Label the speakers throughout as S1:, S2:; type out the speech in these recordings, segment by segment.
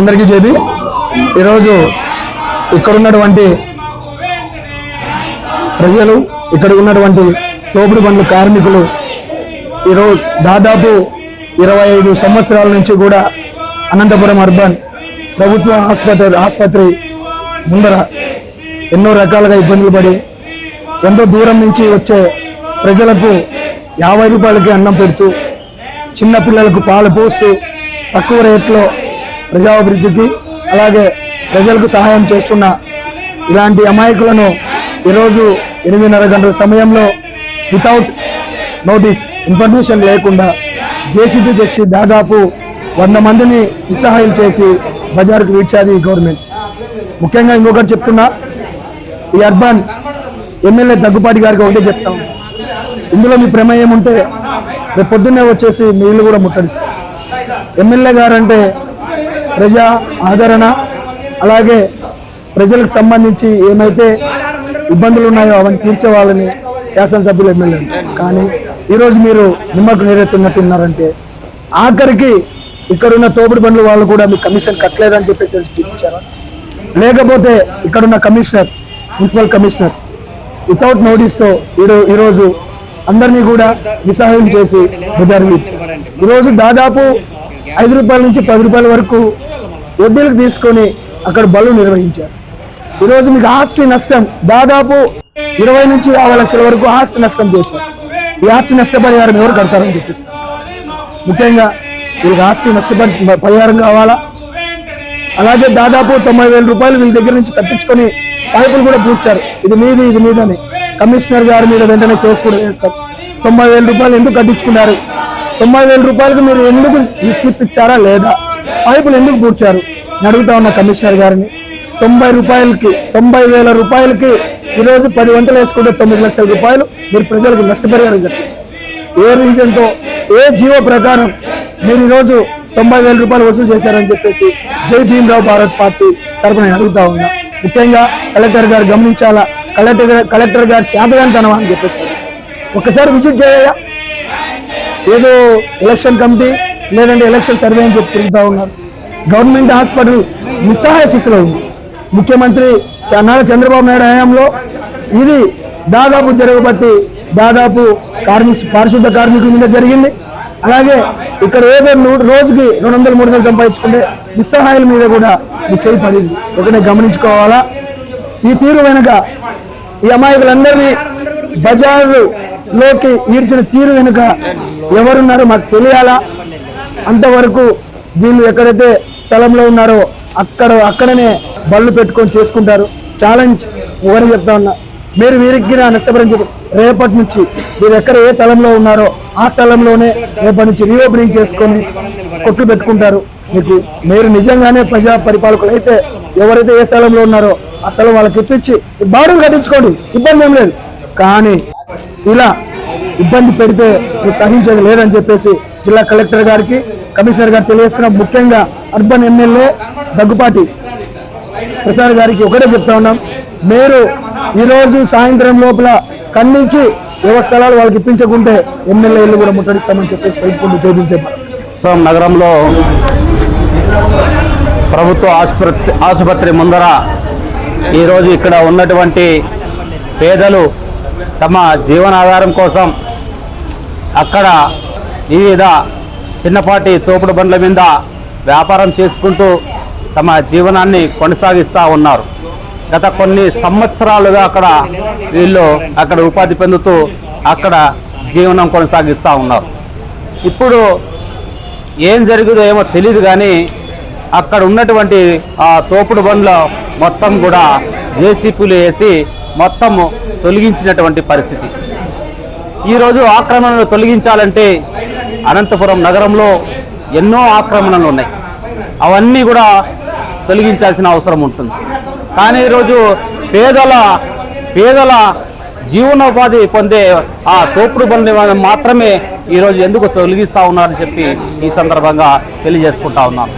S1: అందరికీ జేబీ ఈరోజు ఇక్కడ ఉన్నటువంటి ప్రజలు ఇక్కడ ఉన్నటువంటి తోపుడు బండ్ల కార్మికులు ఈరోజు దాదాపు 25 సంవత్సరాల నుంచి కూడా అనంతపురం అర్బన్ ప్రభుత్వ ఆసుపత్రి ముందర ఎన్నో రకాలుగా ఇబ్బందులు పడి ఎంతో దూరం నుంచి వచ్చే ప్రజలకు 50 రూపాయలకి అన్నం పెడుతూ చిన్న పిల్లలకు పాలు పోస్తూ తక్కువ రేట్లో ప్రజాభివృద్ధికి అలాగే ప్రజలకు సహాయం చేస్తున్న ఇలాంటి అమాయకులను ఈరోజు 8:30 గంటల సమయంలో వితౌట్ నోటీస్ ఇన్ఫర్మేషన్ లేకుండా జేసీబీ తెచ్చి దాదాపు 100 మందిని నిస్సహాయం చేసి బజారుకు విడిచాది గవర్నమెంట్. ముఖ్యంగా ఇంకొకటి చెప్తున్నా, ఈ అర్బన్ ఎమ్మెల్యే దగ్గుపాటి గారికి ఒకటే చెప్తాం, ఇందులో మీ ప్రమేయం ఉంటే రేపు పొద్దున్నే వచ్చేసి మీ ఇల్లు కూడా ముట్టడిస్తారు. ఎమ్మెల్యే గారు అంటే ప్రజా ఆదరణ అలాగే ప్రజలకు సంబంధించి ఏమైతే ఇబ్బందులు ఉన్నాయో అవన్నీ తీర్చే వాళ్ళని శాసనసభ్యులు ఎమ్మెల్యే. కానీ ఈరోజు మీరు నిమ్మకు నీరెత్తున్నట్టున్నారంటే ఆఖరికి ఇక్కడున్న తోపుడు బండ్లు వాళ్ళు కూడా మీకు కమిషన్ కట్టలేదని చెప్పేసి చూపించారా? లేకపోతే ఇక్కడున్న కమిషనర్, మున్సిపల్ కమిషనర్ వితౌట్ నోటీస్తో ఈరోజు అందరినీ కూడా నిస్సహాయం చేసి బజారు ఇచ్చి ఈరోజు దాదాపు 5 రూపాయల నుంచి 10 రూపాయల వరకు వడ్డీలకు తీసుకొని అక్కడ బళ్ళు నిర్వహించారు. ఈరోజు మీకు ఆస్తి నష్టం దాదాపు 20 నుంచి 50 లక్షల వరకు ఆస్తి నష్టం చేశారు. ఈ ఆస్తి నష్టపరిహారం ఎవరు కడతారని చెప్పేసి ముఖ్యంగా వీళ్ళకి ఆస్తి నష్టపరిహారం కావాలా. అలాగే దాదాపు 90,000 రూపాయలు వీళ్ళ దగ్గర నుంచి కట్టించుకొని పైపులు కూడా పూడ్చారు. ఇది మీదని కమిషనర్ గారి మీద వెంటనే కేసు కూడా వేస్తారు. 90,000 రూపాయలు ఎందుకు కట్టించుకున్నారు? 90,000 రూపాయలకు మీరు ఎందుకు స్లిప్ ఇచ్చారా లేదా? పైపులు ఎందుకు పూడ్చారు అని అడుగుతా ఉన్న కమిషనర్ గారిని. 90,000 రూపాయలకి ఈరోజు 10 వంటలు వేసుకుంటే 9 లక్షల రూపాయలు మీరు ప్రజలకు నష్టపరిహారం కట్టించారు. ఏ రీజన్తో, ఏ జీవో ప్రకారం మీరు ఈరోజు 90,000 రూపాయలు వసూలు చేశారని చెప్పేసి జై భీమరావు భారత్ పార్టీ తరఫున అడుగుతా ఉన్నా. ముఖ్యంగా కలెక్టర్ గారు గమనించాలా, కలెక్టర్ గారు శాతగాంతనమా అని చెప్పేసి ఒకసారి విజిట్ చేయాలా. ఏదో ఎలక్షన్ కమిటీ లేదంటే ఎలక్షన్ సర్వే అని చెప్పి తిరుగుతూ ఉన్నారు. గవర్నమెంట్ హాస్పిటల్ నిస్సహాయ స్థితిలో ఉంది. ముఖ్యమంత్రి నారా చంద్రబాబు నాయుడు హయాంలో ఇది దాదాపు జరగబట్టి దాదాపు పారిశుద్ధ కార్మికుల మీద జరిగింది. అలాగే ఇక్కడ ఏదో రోజుకి 200-300 సంపాదించుకుంటే నిస్సహాయాల మీద కూడా ఈ చేయి పడింది. ఒకటే గమనించుకోవాలా. ఈ తీరు వెనుక ఈ అమాయకులందరినీ బజారులోకి ఈడ్చిన తీరు వెనుక ఎవరున్నారో మాకు తెలియాలా. అంతవరకు వీళ్ళు ఎక్కడైతే స్థలంలో ఉన్నారో అక్కడనే బళ్ళు పెట్టుకొని చేసుకుంటారు. ఛాలెంజ్ ఎవరు చెప్తా ఉన్నా, మీరు వీరికి నష్టపరం చెప్పి రేపటి నుంచి మీరు ఎక్కడ ఏ స్థలంలో ఉన్నారో ఆ స్థలంలోనే రేపటి నుంచి రీఓపెనింగ్ చేసుకొని కొట్లు పెట్టుకుంటారు. మీరు నిజంగానే ప్రజా పరిపాలకులు అయితే ఎవరైతే ఏ స్థలంలో ఉన్నారో ఆ స్థలం వాళ్ళకి ఇప్పించి బాడులు కట్టించుకోండి, ఇబ్బంది ఏం లేదు. కానీ ఇలా ఇబ్బంది పెడితే సహించేది లేదని చెప్పేసి జిల్లా కలెక్టర్ గారికి, కమిషనర్ గారు తెలియజేస్తున్నాం. ముఖ్యంగా అర్బన్ ఎమ్మెల్యే దగ్గుపాటి ప్రసాద్ గారికి ఒకటే చెప్తా ఉన్నాం, మీరు ఈరోజు సాయంత్రం లోపల ఖండించి స్థలాలు వాళ్ళకి ఇప్పించకుంటే ఎమ్మెల్యే ఇల్లు కూడా ముట్టడిస్తామని చెప్పేసి తెలుపుకుంటూ చూపించారు.
S2: నగరంలో ప్రభుత్వ ఆసుపత్రి ముందర ఈరోజు ఇక్కడ ఉన్నటువంటి పేదలు తమ జీవనాధారం కోసం అక్కడ వివిధ చిన్నపాటి తోపుడు బండ్ల మీద వ్యాపారం చేసుకుంటూ తమ జీవనాన్ని కొనసాగిస్తూ ఉన్నారు. గత కొన్ని సంవత్సరాలుగా వీళ్ళు అక్కడ ఉపాధి పొందుతూ అక్కడ జీవనం కొనసాగిస్తూ ఉన్నారు. ఇప్పుడు ఏం జరిగిందో ఏమో తెలియదు, కానీ అక్కడ ఉన్నటువంటి ఆ తోపుడు బండ్ల మొత్తం కూడా జేసీపీలు వేసి మొత్తం తొలగించినటువంటి పరిస్థితి. ఈరోజు ఆక్రమణలు తొలగించాలంటే అనంతపురం నగరంలో ఎన్నో ఆక్రమణలు ఉన్నాయి, అవన్నీ కూడా తొలగించాల్సిన అవసరం ఉంటుంది. కానీ ఈరోజు పేదల జీవనోపాధి పొందే ఆ తోపుడు బండ్లు మాత్రమే ఈరోజు ఎందుకు తొలగిస్తూ ఉన్నారని చెప్పి ఈ సందర్భంగా తెలియజేసుకుంటా ఉన్నాను.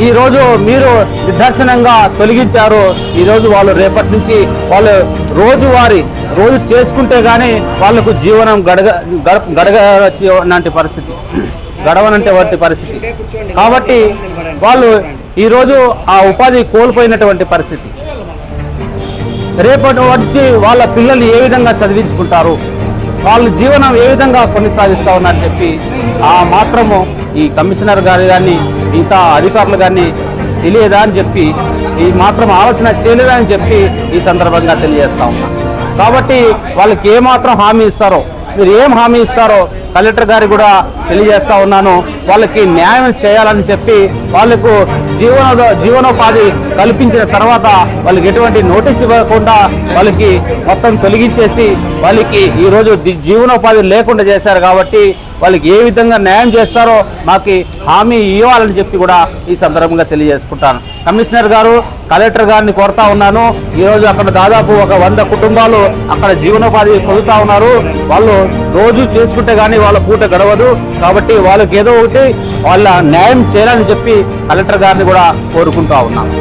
S2: ఈరోజు మీరు నిర్దాక్షిణ్యంగా తొలగించారు. ఈరోజు వాళ్ళు రేపటి నుంచి వాళ్ళు రోజు చేసుకుంటే కానీ వాళ్ళకు జీవనం గడవనంటే పరిస్థితి. కాబట్టి వాళ్ళు ఈరోజు ఆ ఉపాధి కోల్పోయినటువంటి పరిస్థితి. రేపటి వచ్చి వాళ్ళ పిల్లల్ని ఏ విధంగా చదివించుకుంటారు, వాళ్ళు జీవనం ఏ విధంగా కొనసాగిస్తూ ఉన్నారని చెప్పి ఆ మాత్రము ఈ కమిషనర్ గారు కానీ మిగతా అధికారులు కానీ తెలియదా అని చెప్పి, ఈ మాత్రం ఆలోచన చేయలేదా అని చెప్పి ఈ సందర్భంగా తెలియజేస్తా ఉన్నా. కాబట్టి వాళ్ళకి ఏమాత్రం హామీ ఇస్తారో, మీరు ఏం హామీ ఇస్తారో కలెక్టర్ గారికి కూడా తెలియజేస్తా ఉన్నాను. వాళ్ళకి న్యాయం చేయాలని చెప్పి వాళ్ళకు జీవనోపాధి కల్పించిన తర్వాత వాళ్ళకి ఎటువంటి నోటీస్ ఇవ్వకుండా వాళ్ళకి మొత్తం తొలగించేసి వాళ్ళకి ఈరోజు జీవనోపాధి లేకుండా చేశారు. కాబట్టి వాళ్ళకి ఏ విధంగా న్యాయం చేస్తారో మాకు హామీ ఇవ్వాలని చెప్పి కూడా ఈ సందర్భంగా తెలియజేసుకుంటాను. కమిషనర్ గారు, కలెక్టర్ గారిని కోరుతా ఉన్నాను. ఈరోజు అక్కడ దాదాపు ఒక 100 కుటుంబాలు అక్కడ జీవనోపాధి పొందుతా ఉన్నారు. వాళ్ళు రోజు చేసుకుంటే కానీ వాళ్ళ పూట గడవదు. కాబట్టి వాళ్ళకి ఏదో ఒకటి వాళ్ళ న్యాయం చేయాలని చెప్పి కలెక్టర్ గారిని కూడా కోరుకుంటా ఉన్నాను.